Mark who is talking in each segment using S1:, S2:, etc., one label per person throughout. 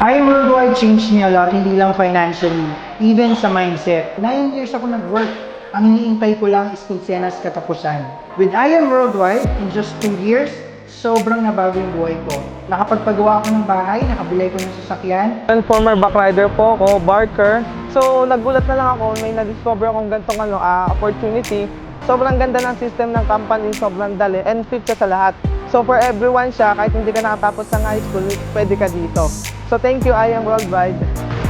S1: I worldwide changed me a lot, hindi lang financially, even sa mindset. 9 years ako nag-work. Ang iniintay ko lang is kinsenas katapusan. With I Am Worldwide, in just 2 years, sobrang nabago yung buhay ko. Nakapagpagawa ako ng bahay, nakabili ko ng sasakyan.
S2: Former backrider po ako, Barker. So, nagulat na lang ako, may na-discover akong ganitong opportunity. Sobrang ganda ng system ng company, sobrang dali, and fit siya sa lahat. So, for everyone siya, kahit hindi ka nakatapos ng high school, pwede ka dito. So, thank you, I Am Worldwide.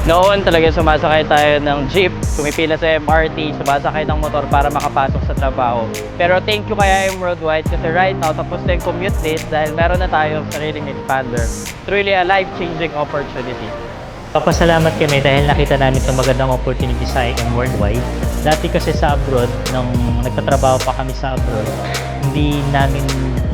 S3: Noon talaga sumasakay tayo ng jeep, pumipila sa MRT, sumasakay ng motor para makapasok sa trabaho. Pero thank you kaya I'm Worldwide kasi right now tapos na yung commute date dahil meron na tayong sariling expander. It's really a life-changing opportunity.
S4: Papasalamat kami dahil nakita namin itong magandang opportunity sa IM Worldwide. Dati kasi sa abroad, nung nagtatrabaho pa kami sa abroad, hindi namin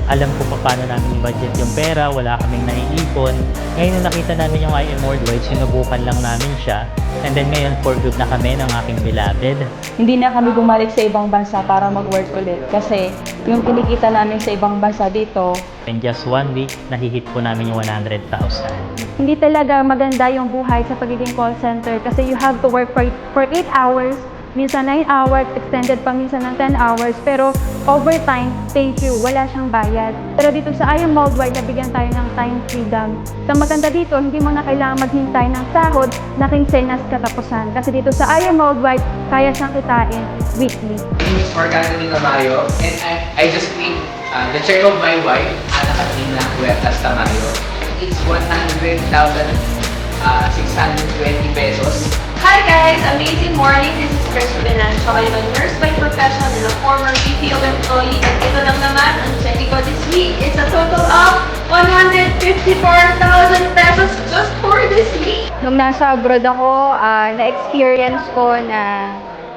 S4: alam kung paano namin i-budget yung pera, wala kaming naiipon. Ngayon nung nakita namin yung IM Worldwide, sinubukan lang namin siya. And then ngayon, for good na kami ng aking beloved.
S5: Hindi na kami bumalik sa ibang bansa para mag-work ulit. Kasi yung kinikita namin sa ibang bansa dito,
S4: In just 1 week, nahihit po namin yung 100,000.
S6: Hindi talaga maganda yung buhay sa pagiging call center kasi you have to work for 8 hours, minsan 9 hours, extended pa minsan ng 10 hours, pero overtime, thank you, wala siyang bayad. Pero dito sa I Am Worldwide, nabigyan tayo ng time freedom. Sa maganda dito, hindi mo na kailangan maghintay ng sahod na kinsenas katapusan. Kasi dito sa I Am Worldwide, kaya siyang kitain weekly.
S7: Miss Margano Tamayo, and I just made the chair of my wife, Ana Katrina Huertas Tamayo. It's 100,620 pesos.
S8: Hi guys! Amazing morning! This is Chris Benancho. I'm a nurse by profession and a former BPO employee. At ito lang naman, ang check ko this week. It's a total of 154,000 pesos just for this week.
S6: Nung nasa abroad ako, na-experience ko na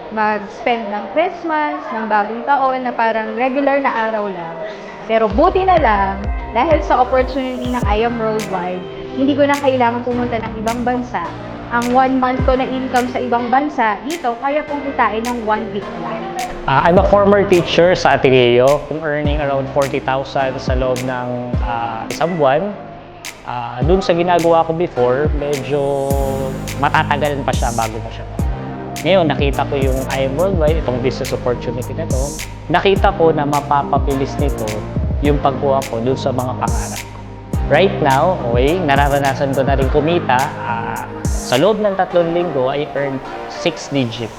S6: mag-spend ng Christmas, ng bagong taon na parang regular na araw lang. Pero buti na lang, dahil sa opportunity ng I Am Worldwide, hindi ko na kailangan pumunta ng ibang bansa. Ang 1 month ko na income sa ibang bansa, dito, kaya pong kitain ng 1 week lang.
S4: I'm a former teacher sa Ateneo, kung earning around 40,000 sa loob ng isang buwan. Doon sa ginagawa ko before, medyo matatagalan pa siya bago mo siya. Ngayon, nakita ko yung I Am Worldwide, itong business opportunity na to. Nakita ko na mapapabilis nito yung pagkuha ko doon sa mga pangarap. Right now, okay, nararanasan ko na rin kumita. Sa loob ng 3 linggo, I earned 6 digit.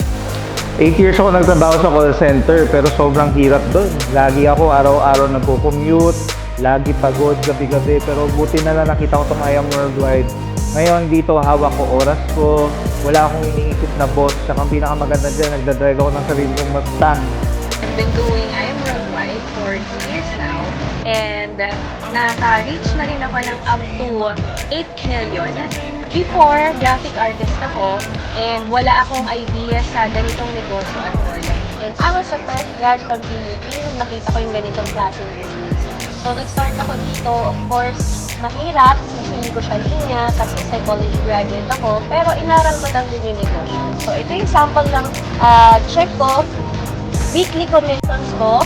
S2: 8 years ako nagtrabaho sa call center pero sobrang hirap doon. Lagi ako araw-araw nagko-commute, lagi pagod gabi-gabi pero buti na lang nakita ko itong I Am Worldwide. Ngayon dito hawak ko oras ko, wala akong iniisip na boss. Saka ang pinakamaganda dyan, nagdadrive ako ng sarili kong Mustang.
S8: I've been doing I Am Worldwide for 2 years now. And naka-reach na rin ako ng up to 8 million. Before, graphic artist ako and wala akong idea sa ganitong negosyo at all. And I was a fresh grad from PUP nung nakita ko yung ganitong klaseng business. So, nag-start ako dito. Of course, mahirap since hindi ko siya linya kasi psychology graduate ako. Pero inaral ko lang din yung negosyo. So, ito yung sample ng check ko. Weekly commissions ko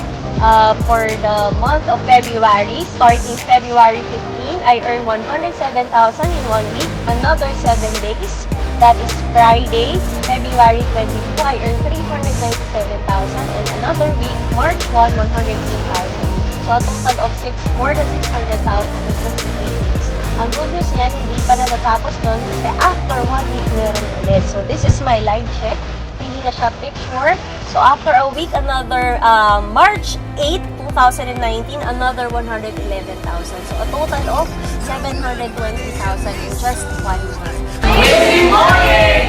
S8: for the month of February. Starting February 15, I earn 107,000 in 1 week. Another 7 days, that is Friday, February 22, I earn 397,000. And another week, March 1, 103,000. So a total of more than 600,000 in 28 days. Ang good news yan, hindi pa na natapos nun kasi after 1 week meron ulit. So this is my live check. Hindi na siya picture. So after a week, another March 8, 2019, another 111,000. So a total of 720,000 in just 1 month.
S7: Amazing morning!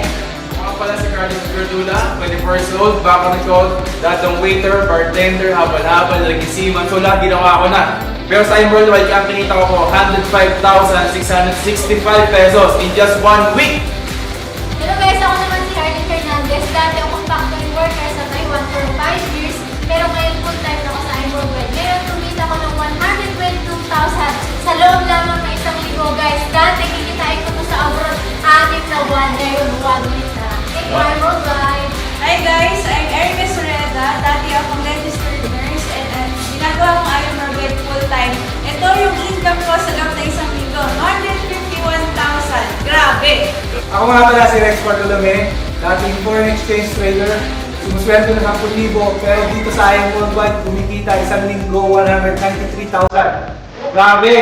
S7: Ako pala si Carlos Gerdula, 24 years old, back on the code, datang waiter, bartender, habal-habal, nagisiman, so lahat ginawa ko na. Pero sa I Am Worldwide, ang kinita ko 105,665 pesos in just 1 week!
S9: Hello guys, ako naman si Harley Fernandez. Dati akong factory worker sa Taiwan for 5 years. Pero ngayon full-time ako sa I Am Worldwide. Ngayon kumita ko ng 122,000 sa loob lamang ng 1 linggo guys. Dati kikitain ko to sa abroad 6 na buwan. Ngayon 1 week na. Thank you, I Am Worldwide.
S8: Hi guys, I'm Erica Sureda. Dati akong registered nurse and ginagawa kong I Am Worldwide full-time. Ito yung income ko sa loob ng 1 linggo. 151,000. Grabe!
S7: nga pala si Rex Bartolome, dating foreign exchange trader. Sumusweldo na 10,000, pero dito sa IM Worldwide, kumikita isang linggo 193,000. Grabe!